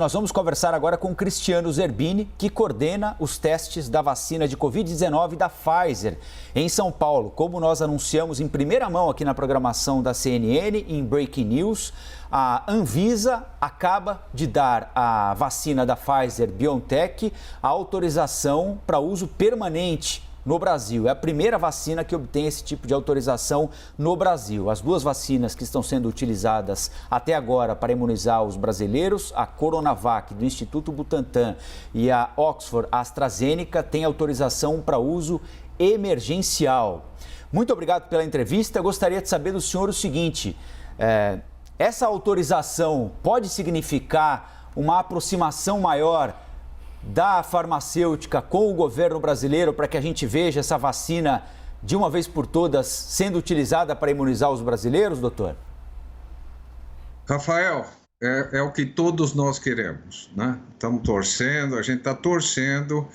Nós vamos conversar agora com Cristiano Zerbini, que coordena os testes da vacina de Covid-19 da Pfizer em São Paulo. Como nós anunciamos em primeira mão aqui na programação da CNN, em Breaking News, a Anvisa acaba de dar à vacina da Pfizer-BioNTech a autorização para uso permanente no Brasil. É a primeira vacina que obtém esse tipo de autorização no Brasil. As duas vacinas que estão sendo utilizadas até agora para imunizar os brasileiros, a Coronavac do Instituto Butantan e a Oxford AstraZeneca, têm autorização para uso emergencial. Muito obrigado pela entrevista. Gostaria de saber do senhor o seguinte: essa autorização pode significar uma aproximação maior da farmacêutica com o governo brasileiro para que a gente veja essa vacina de uma vez por todas sendo utilizada para imunizar os brasileiros, doutor? Rafael, é o que todos nós queremos, né? Estamos torcendo, a gente está torcendo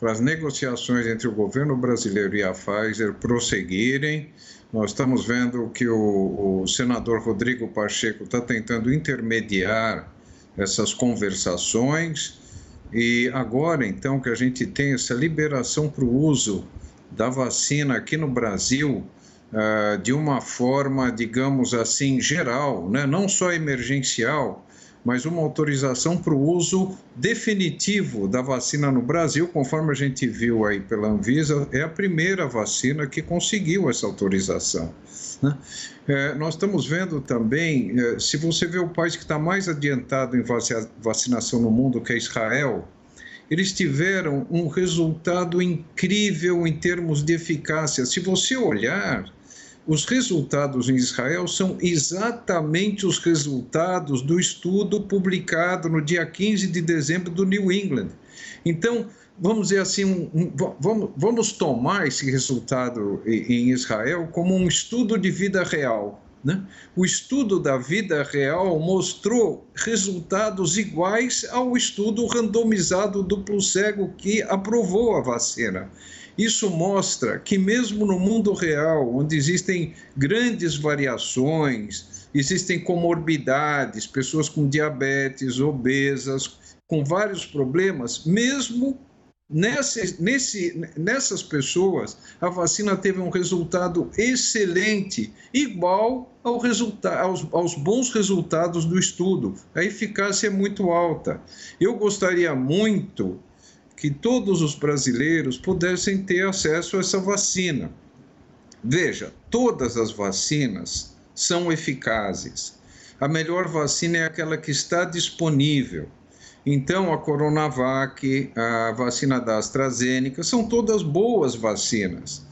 para as negociações entre o governo brasileiro e a Pfizer prosseguirem. Nós estamos vendo que o senador Rodrigo Pacheco está tentando intermediar essas conversações. E agora, então, que a gente tem essa liberação para o uso da vacina aqui no Brasil, de uma forma, digamos assim, geral, né? Não só emergencial, mas uma autorização para o uso definitivo da vacina no Brasil, conforme a gente viu aí pela Anvisa, é a primeira vacina que conseguiu essa autorização, né? Nós estamos vendo também, se você vê o país que está mais adiantado em vacinação no mundo, que é Israel, eles tiveram um resultado incrível em termos de eficácia. Se você olhar, os resultados em Israel são exatamente os resultados do estudo publicado no dia 15 de dezembro do New England. Então, vamos dizer assim, vamos tomar esse resultado em Israel como um estudo de vida real, né? O estudo da vida real mostrou resultados iguais ao estudo randomizado duplo cego que aprovou a vacina. Isso mostra que mesmo no mundo real, onde existem grandes variações, existem comorbidades, pessoas com diabetes, obesas, com vários problemas, mesmo nessas pessoas, a vacina teve um resultado excelente, igual aos bons resultados do estudo. A eficácia é muito alta. Eu gostaria muito que todos os brasileiros pudessem ter acesso a essa vacina. Veja, todas as vacinas são eficazes. A melhor vacina é aquela que está disponível. Então, a Coronavac, a vacina da AstraZeneca, são todas boas vacinas.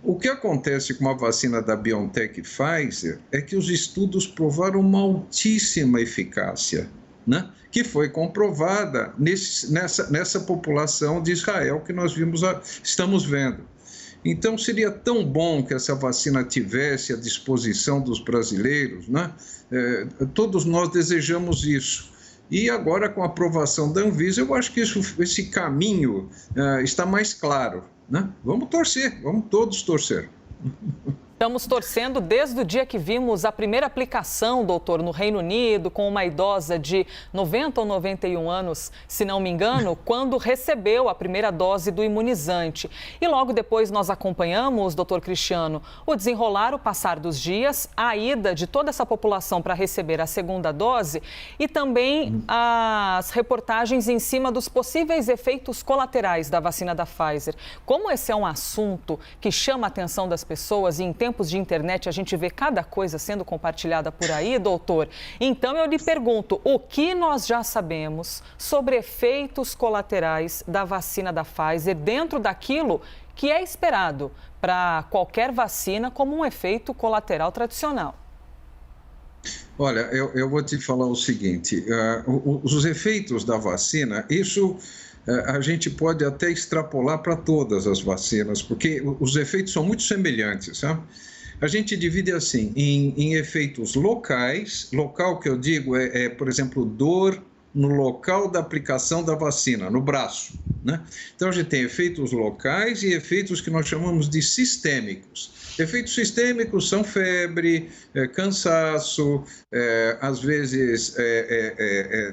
O que acontece com a vacina da BioNTech e Pfizer é que os estudos provaram uma altíssima eficácia, né? Que foi comprovada nessa população de Israel que nós estamos vendo. Então, seria tão bom que essa vacina tivesse à disposição dos brasileiros, né? Todos nós desejamos isso. E agora, com a aprovação da Anvisa, eu acho que esse caminho está mais claro, né? Vamos torcer, vamos todos torcer. Estamos torcendo desde o dia que vimos a primeira aplicação, doutor, no Reino Unido, com uma idosa de 90 ou 91 anos, se não me engano, quando recebeu a primeira dose do imunizante. E logo depois nós acompanhamos, doutor Cristiano, o desenrolar, o passar dos dias, a ida de toda essa população para receber a segunda dose e também as reportagens em cima dos possíveis efeitos colaterais da vacina da Pfizer. Como esse é um assunto que chama a atenção das pessoas e em tempos de internet a gente vê cada coisa sendo compartilhada por aí, doutor. Então eu lhe pergunto, o que nós já sabemos sobre efeitos colaterais da vacina da Pfizer dentro daquilo que é esperado para qualquer vacina como um efeito colateral tradicional? Olha, eu vou te falar o seguinte, os efeitos da vacina, isso a gente pode até extrapolar para todas as vacinas, porque os efeitos são muito semelhantes, sabe? A gente divide assim, em efeitos locais. Local que eu digo por exemplo, dor no local da aplicação da vacina, no braço, né? Então, a gente tem efeitos locais e efeitos que nós chamamos de sistêmicos. Efeitos sistêmicos são febre, cansaço, às vezes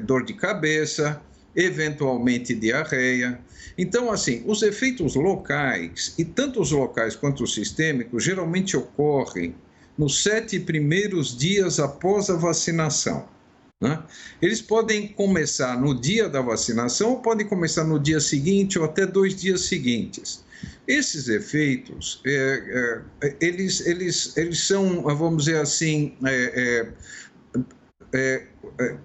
dor de cabeça, eventualmente diarreia. Então, assim, os efeitos locais, e tanto os locais quanto os sistêmicos, geralmente ocorrem nos 7 primeiros dias após a vacinação, né? Eles podem começar no dia da vacinação ou podem começar no dia seguinte ou até 2 dias seguintes. Esses efeitos, eles são, vamos dizer assim,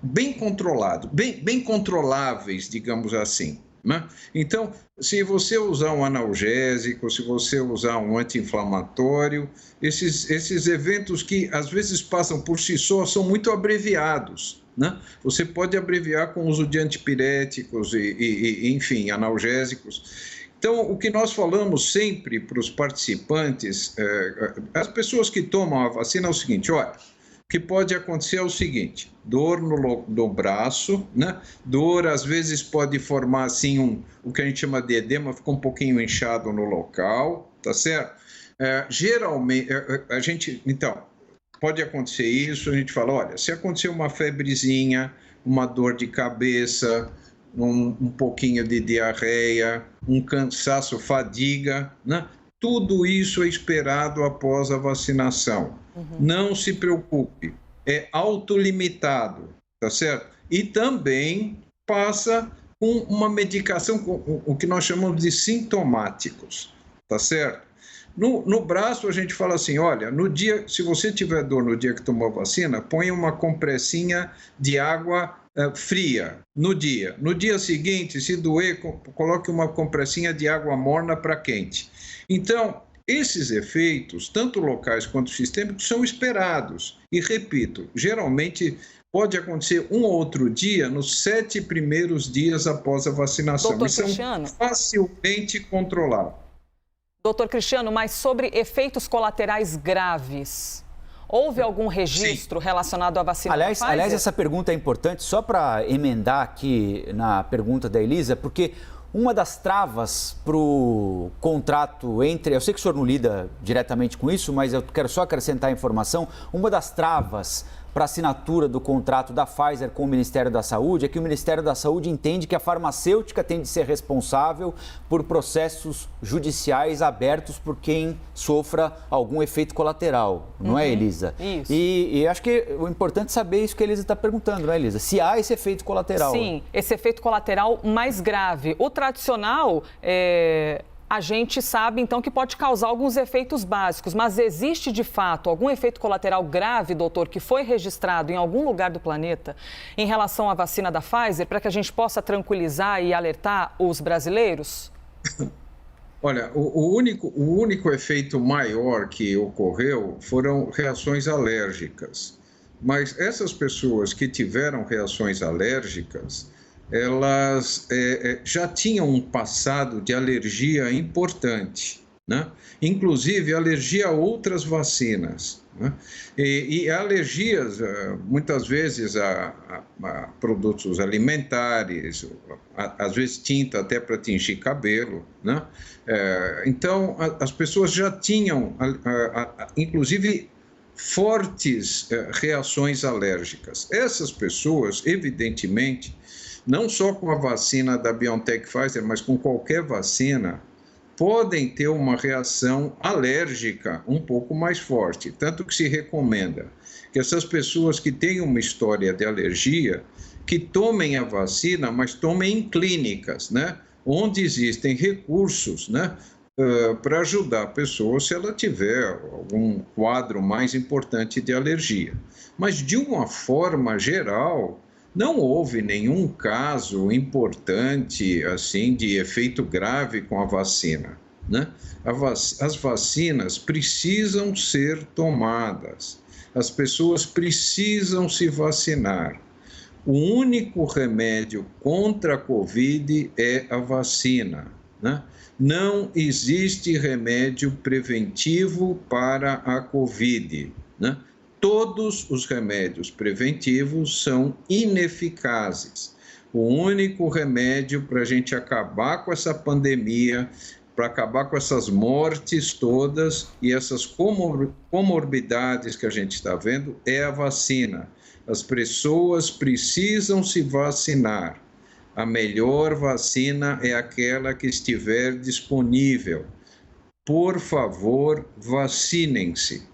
bem controlados, bem controláveis, digamos assim, né? Então, se você usar um analgésico, se você usar um anti-inflamatório, esses eventos que às vezes passam por si só são muito abreviados, né? Você pode abreviar com o uso de antipiréticos enfim, analgésicos. Então, o que nós falamos sempre para os participantes, as pessoas que tomam a vacina é o seguinte: olha, o que pode acontecer é o seguinte: dor no braço, né? Dor às vezes pode formar assim o que a gente chama de edema, fica um pouquinho inchado no local, tá certo? Geralmente, então, pode acontecer isso, a gente fala, olha, se acontecer uma febrezinha, uma dor de cabeça, um pouquinho de diarreia, um cansaço, fadiga, né? Tudo isso é esperado após a vacinação. Não se preocupe, é autolimitado, tá certo? E também passa com uma medicação, com o que nós chamamos de sintomáticos, tá certo? No braço a gente fala assim, olha, se você tiver dor no dia que tomou a vacina, põe uma compressinha de água fria no dia. No dia seguinte, se doer, coloque uma compressinha de água morna para quente. Então, esses efeitos, tanto locais quanto sistêmicos, são esperados. E, repito, geralmente pode acontecer um ou outro dia nos 7 primeiros dias após a vacinação. Doutor e são Cristiano, facilmente controlados. Doutor Cristiano, mas sobre efeitos colaterais graves, houve algum registro relacionado à vacina da Pfizer? Aliás, essa pergunta é importante, só para emendar aqui na pergunta da Elisa, porque uma das travas para o contrato entre... Eu sei que o senhor não lida diretamente com isso, mas eu quero só acrescentar a informação. Uma das travas para a assinatura do contrato da Pfizer com o Ministério da Saúde é que o Ministério da Saúde entende que a farmacêutica tem de ser responsável por processos judiciais abertos por quem sofra algum efeito colateral, não é, Elisa? Isso. E acho que o importante é saber isso que a Elisa está perguntando, não é, Elisa? Se há esse efeito colateral. Sim, esse efeito colateral mais grave. O tradicional a gente sabe, então, que pode causar alguns efeitos básicos, mas existe, de fato, algum efeito colateral grave, doutor, que foi registrado em algum lugar do planeta em relação à vacina da Pfizer, para que a gente possa tranquilizar e alertar os brasileiros? Olha, o único efeito maior que ocorreu foram reações alérgicas. Mas essas pessoas que tiveram reações alérgicas, elas já tinham um passado de alergia importante, né? Inclusive alergia a outras vacinas, né? E alergias, muitas vezes, a produtos alimentares, às vezes tinta até para tingir cabelo, né? Então, as pessoas já tinham, inclusive, fortes reações alérgicas. Essas pessoas, evidentemente, não só com a vacina da BioNTech Pfizer, mas com qualquer vacina, podem ter uma reação alérgica um pouco mais forte. Tanto que se recomenda que essas pessoas que têm uma história de alergia, que tomem a vacina, mas tomem em clínicas, né? Onde existem recursos, né? Para ajudar a pessoa se ela tiver algum quadro mais importante de alergia. Mas, de uma forma geral, não houve nenhum caso importante assim de efeito grave com a vacina, né? As vacinas precisam ser tomadas, as pessoas precisam se vacinar. O único remédio contra a Covid é a vacina, né? Não existe remédio preventivo para a Covid, né? Todos os remédios preventivos são ineficazes. o único remédio para a gente acabar com essa pandemia, para acabar com essas mortes todas e essas comorbidades que a gente está vendo, é a vacina. As pessoas precisam se vacinar. A melhor vacina é aquela que estiver disponível. Por favor, vacinem-se.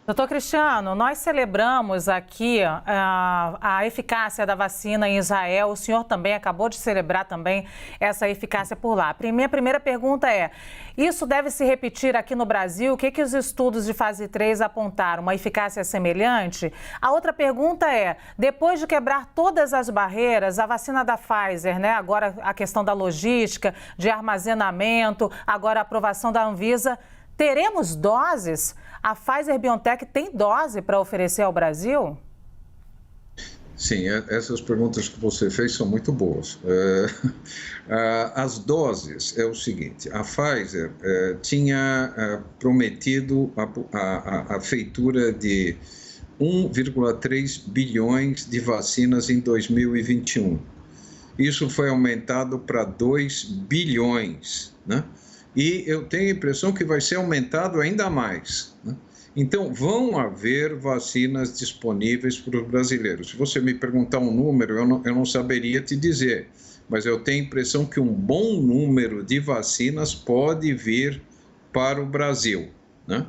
Doutor Cristiano, nós celebramos aqui a eficácia da vacina em Israel. O senhor também acabou de celebrar também essa eficácia por lá. Minha primeira pergunta é, isso deve se repetir aqui no Brasil? O que os estudos de fase 3 apontaram? Uma eficácia semelhante? A outra pergunta é, depois de quebrar todas as barreiras, a vacina da Pfizer, né? Agora a questão da logística, de armazenamento, agora a aprovação da Anvisa, teremos doses? A Pfizer-BioNTech tem dose para oferecer ao Brasil? Sim, essas perguntas que você fez são muito boas. As doses é o seguinte, a Pfizer tinha prometido a feitura de 1,3 bilhões de vacinas em 2021. Isso foi aumentado para 2 bilhões, né? E eu tenho a impressão que vai ser aumentado ainda mais, né? Então, vão haver vacinas disponíveis para os brasileiros. Se você me perguntar um número, eu não saberia te dizer, mas eu tenho a impressão que um bom número de vacinas pode vir para o Brasil, né?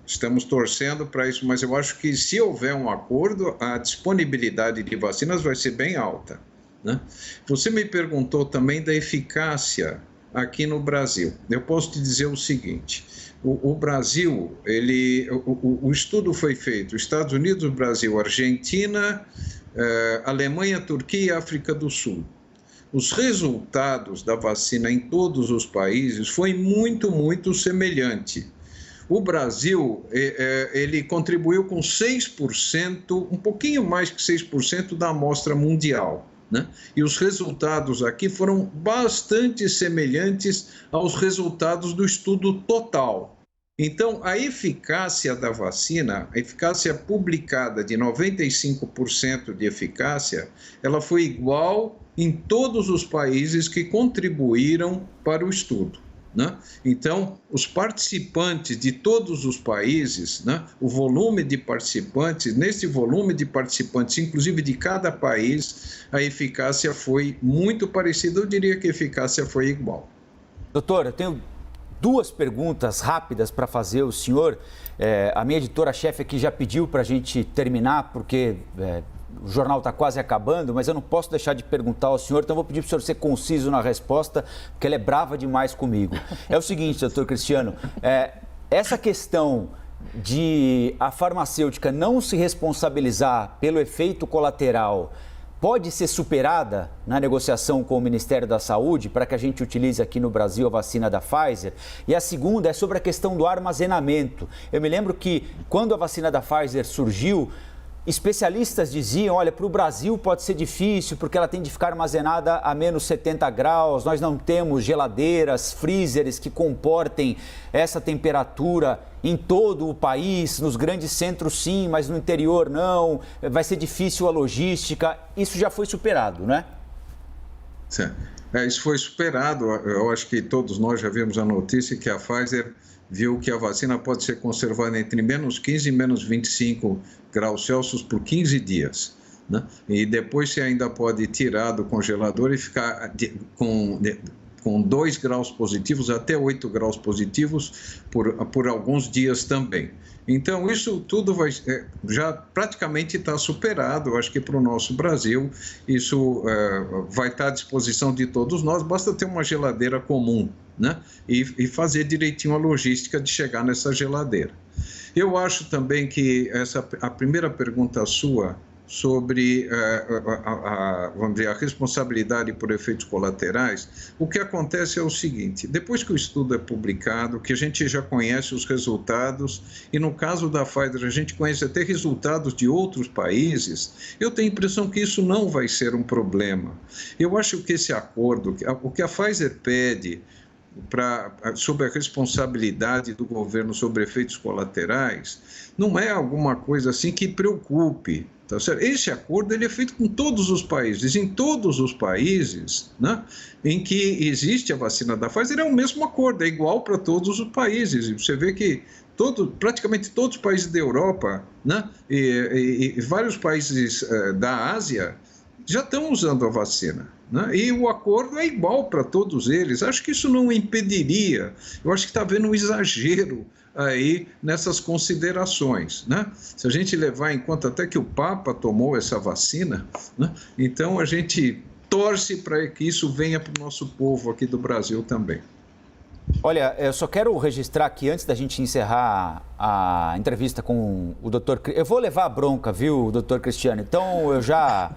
Estamos torcendo para isso, mas eu acho que se houver um acordo, a disponibilidade de vacinas vai ser bem alta, né? Você me perguntou também da eficácia aqui no Brasil. Eu posso te dizer o seguinte, o Brasil, o estudo foi feito, Estados Unidos, Brasil, Argentina, Alemanha, Turquia e África do Sul. Os resultados da vacina em todos os países foi muito, muito semelhante. O Brasil, ele contribuiu com 6%, um pouquinho mais que 6% da amostra mundial, né? E os resultados aqui foram bastante semelhantes aos resultados do estudo total. Então, a eficácia da vacina, a eficácia publicada de 95% de eficácia, ela foi igual em todos os países que contribuíram para o estudo, né? Então, os participantes de todos os países, né, o volume de participantes, nesse volume de participantes, inclusive de cada país, a eficácia foi muito parecida, eu diria que a eficácia foi igual. Doutor, eu tenho duas perguntas rápidas para fazer ao senhor. A minha editora-chefe aqui já pediu para a gente terminar, porque o jornal está quase acabando, mas eu não posso deixar de perguntar ao senhor, então vou pedir para o senhor ser conciso na resposta, porque ela é brava demais comigo. É o seguinte, doutor Cristiano, essa questão de a farmacêutica não se responsabilizar pelo efeito colateral pode ser superada na negociação com o Ministério da Saúde para que a gente utilize aqui no Brasil a vacina da Pfizer? E a segunda é sobre a questão do armazenamento. Eu me lembro que quando a vacina da Pfizer surgiu, especialistas diziam, olha, para o Brasil pode ser difícil porque ela tem de ficar armazenada a menos 70 graus, nós não temos geladeiras, freezers que comportem essa temperatura em todo o país, nos grandes centros sim, mas no interior não, vai ser difícil a logística, isso já foi superado, né? Sim. Isso foi superado, eu acho que todos nós já vimos a notícia que a Pfizer viu que a vacina pode ser conservada entre menos 15 e menos 25 graus Celsius por 15 dias, né? E depois você ainda pode tirar do congelador e ficar com 2 graus positivos até 8 graus positivos por alguns dias também. Então, isso tudo já praticamente está superado. Eu acho que para o nosso Brasil isso vai estar à disposição de todos nós, basta ter uma geladeira comum, né? E fazer direitinho a logística de chegar nessa geladeira. Eu acho também que a primeira pergunta sua sobre vamos dizer, a responsabilidade por efeitos colaterais, o que acontece é o seguinte, depois que o estudo é publicado, que a gente já conhece os resultados, e no caso da Pfizer a gente conhece até resultados de outros países, eu tenho a impressão que isso não vai ser um problema. Eu acho que esse acordo, o que a Pfizer pede sob a responsabilidade do governo sobre efeitos colaterais, não é alguma coisa assim que preocupe. Tá certo? Esse acordo ele é feito com todos os países. Em todos os países, né, em que existe a vacina da Pfizer, é o mesmo acordo, é igual para todos os países. E você vê que praticamente todos os países da Europa, né, e vários países da Ásia já estão usando a vacina, né? E o acordo é igual para todos eles. Acho que isso não impediria. Eu acho que está havendo um exagero aí nessas considerações, né? Se a gente levar em conta até que o Papa tomou essa vacina, né? Então a gente torce para que isso venha para o nosso povo aqui do Brasil também. Olha, eu só quero registrar aqui, antes da gente encerrar a entrevista com o doutor... Eu vou levar a bronca, viu, doutor Cristiano? Então eu já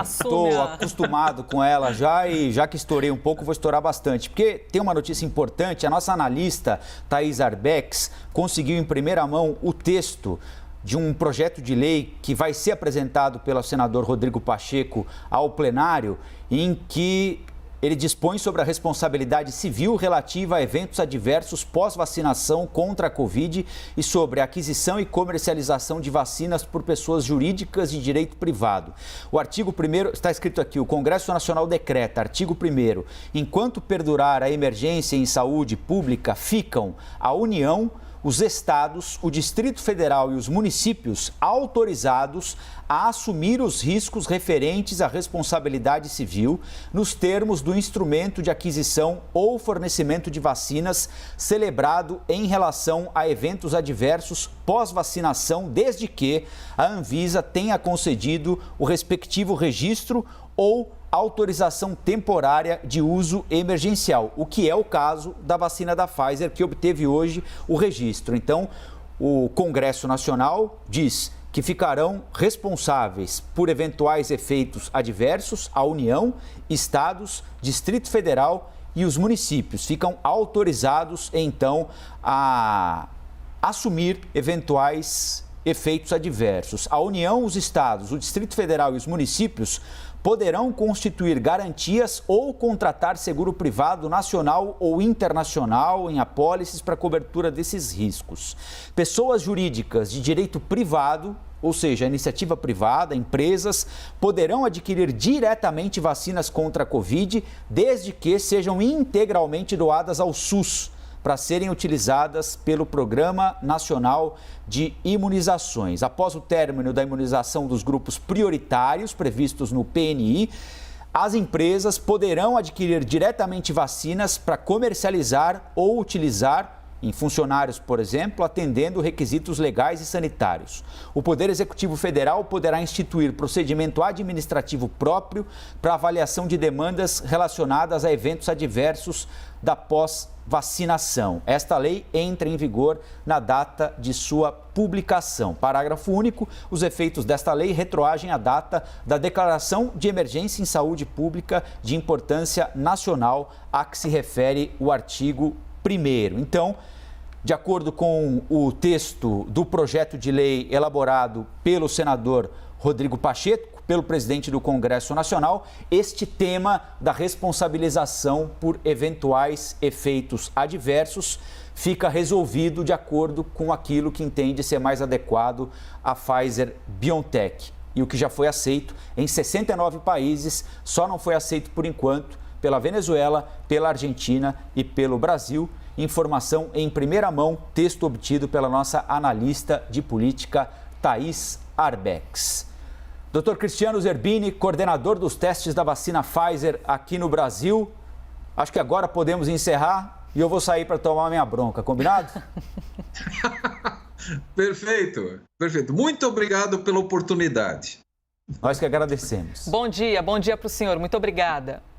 estou acostumado com ela e já que estourei um pouco, vou estourar bastante. Porque tem uma notícia importante, a nossa analista Thais Arbex conseguiu em primeira mão o texto de um projeto de lei que vai ser apresentado pelo senador Rodrigo Pacheco ao plenário, em que ele dispõe sobre a responsabilidade civil relativa a eventos adversos pós-vacinação contra a Covid e sobre a aquisição e comercialização de vacinas por pessoas jurídicas de direito privado. O artigo 1º, está escrito aqui, o Congresso Nacional decreta, artigo 1º, enquanto perdurar a emergência em saúde pública, ficam a União, os estados, o Distrito Federal e os municípios autorizados a assumir os riscos referentes à responsabilidade civil nos termos do instrumento de aquisição ou fornecimento de vacinas celebrado em relação a eventos adversos pós-vacinação, desde que a Anvisa tenha concedido o respectivo registro ou autorização temporária de uso emergencial, o que é o caso da vacina da Pfizer, que obteve hoje o registro. Então, o Congresso Nacional diz que ficarão responsáveis por eventuais efeitos adversos a União, estados, Distrito Federal e os municípios. Ficam autorizados, então, a assumir eventuais efeitos adversos. A União, os estados, o Distrito Federal e os municípios poderão constituir garantias ou contratar seguro privado nacional ou internacional em apólices para cobertura desses riscos. Pessoas jurídicas de direito privado, ou seja, iniciativa privada, empresas, poderão adquirir diretamente vacinas contra a Covid, desde que sejam integralmente doadas ao SUS, para serem utilizadas pelo Programa Nacional de Imunizações. Após o término da imunização dos grupos prioritários previstos no PNI, as empresas poderão adquirir diretamente vacinas para comercializar ou utilizar em funcionários, por exemplo, atendendo requisitos legais e sanitários. O Poder Executivo Federal poderá instituir procedimento administrativo próprio para avaliação de demandas relacionadas a eventos adversos da pós-vacinação. Esta lei entra em vigor na data de sua publicação. Parágrafo único. Os efeitos desta lei retroagem à data da declaração de emergência em saúde pública de importância nacional a que se refere o artigo 1º. Então, de acordo com o texto do projeto de lei elaborado pelo senador Rodrigo Pacheco, pelo presidente do Congresso Nacional, este tema da responsabilização por eventuais efeitos adversos fica resolvido de acordo com aquilo que entende ser mais adequado à Pfizer-BioNTech. E o que já foi aceito em 69 países, só não foi aceito por enquanto pela Venezuela, pela Argentina e pelo Brasil. Informação em primeira mão, texto obtido pela nossa analista de política, Thais Arbex. Dr. Cristiano Zerbini, coordenador dos testes da vacina Pfizer aqui no Brasil. Acho que agora podemos encerrar e eu vou sair para tomar minha bronca, combinado? Perfeito, perfeito. Muito obrigado pela oportunidade. Nós que agradecemos. Bom dia para o senhor. Muito obrigada.